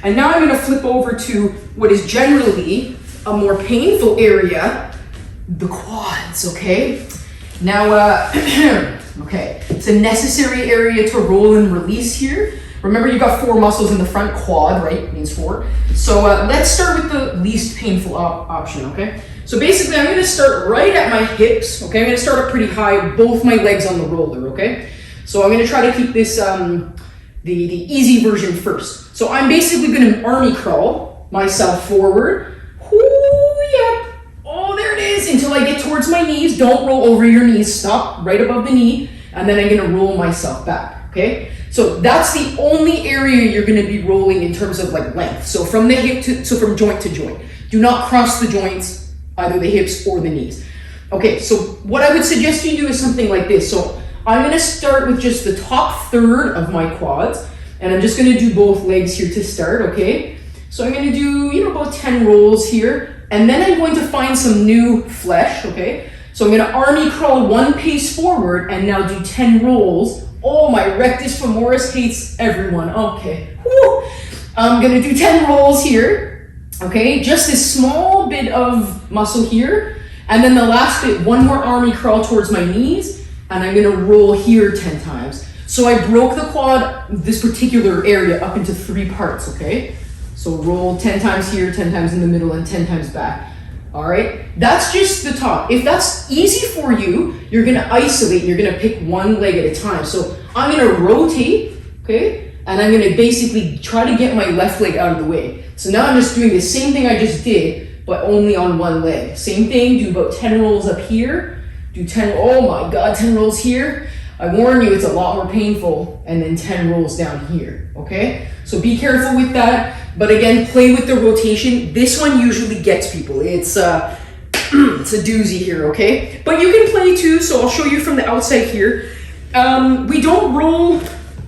And now I'm gonna flip over to what is generally a more painful area, the quads, okay? Now, okay, it's a necessary area to roll and release here. Remember, you've got 4 muscles in the front, quad, right, means 4. So let's start with the least painful option, okay? So basically, I'm gonna start right at my hips, okay? I'm gonna start up pretty high, both my legs on the roller, okay? So I'm gonna try to keep this, the easy version first. So I'm basically gonna army crawl myself forward. Yep. Oh, there it is, until I get towards my knees. Don't roll over your knees, stop right above the knee, and then I'm gonna roll myself back, okay? So that's the only area you're gonna be rolling in terms of like length. So from the hip from joint to joint. Do not cross the joints, either the hips or the knees. Okay, so what I would suggest you do is something like this. So I'm gonna start with just the top third of my quads, and I'm just gonna do both legs here to start, okay? So I'm gonna do, about 10 rolls here. And then I'm going to find some new flesh, okay? So I'm gonna army crawl 1 pace forward and now do 10 rolls. Oh, my rectus femoris hates everyone, okay. Whew. I'm gonna do 10 rolls here, okay? Just this small bit of muscle here. And then the last bit, 1 more army crawl towards my knees, and I'm gonna roll here 10 times. So I broke the quad, this particular area, up into 3 parts, okay? So roll 10 times here, 10 times in the middle, and 10 times back. All right, that's just the top. If that's easy for you, you're gonna isolate, you're gonna pick 1 leg at a time. So I'm gonna rotate, okay? And I'm gonna basically try to get my left leg out of the way. So now I'm just doing the same thing I just did, but only on 1 leg. Same thing, do about 10 rolls up here, do 10, oh my God, 10 rolls here. I warn you, it's a lot more painful, and then 10 rolls down here, okay? So be careful with that, but again, play with the rotation. This one usually gets people. It's it's a doozy here, okay? But you can play too, so I'll show you from the outside here. We don't roll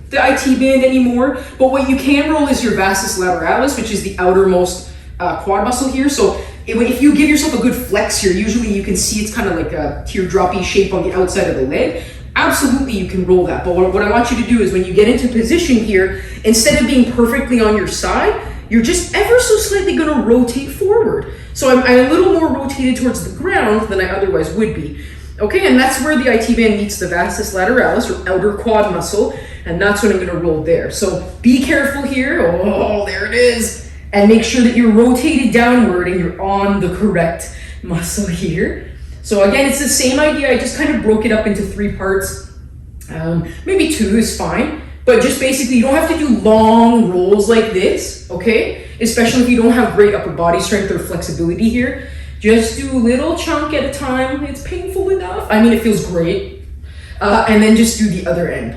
the IT band anymore, but what you can roll is your vastus lateralis, which is the outermost quad muscle here. So if you give yourself a good flex here, usually you can see it's kind of like a teardroppy shape on the outside of the leg. Absolutely, you can roll that. But what I want you to do is when you get into position here, instead of being perfectly on your side, you're just ever so slightly gonna rotate forward. So I'm a little more rotated towards the ground than I otherwise would be. Okay, and that's where the IT band meets the vastus lateralis, or outer quad muscle, and that's when I'm gonna roll there. So be careful here. Oh, there it is. And make sure that you're rotated downward and you're on the correct muscle here. So again, it's the same idea. I just kind of broke it up into 3 parts. Maybe 2 is fine. But just basically, you don't have to do long rolls like this, okay? Especially if you don't have great upper body strength or flexibility here. Just do a little chunk at a time. It's painful enough. I mean, it feels great. And then just do the other end.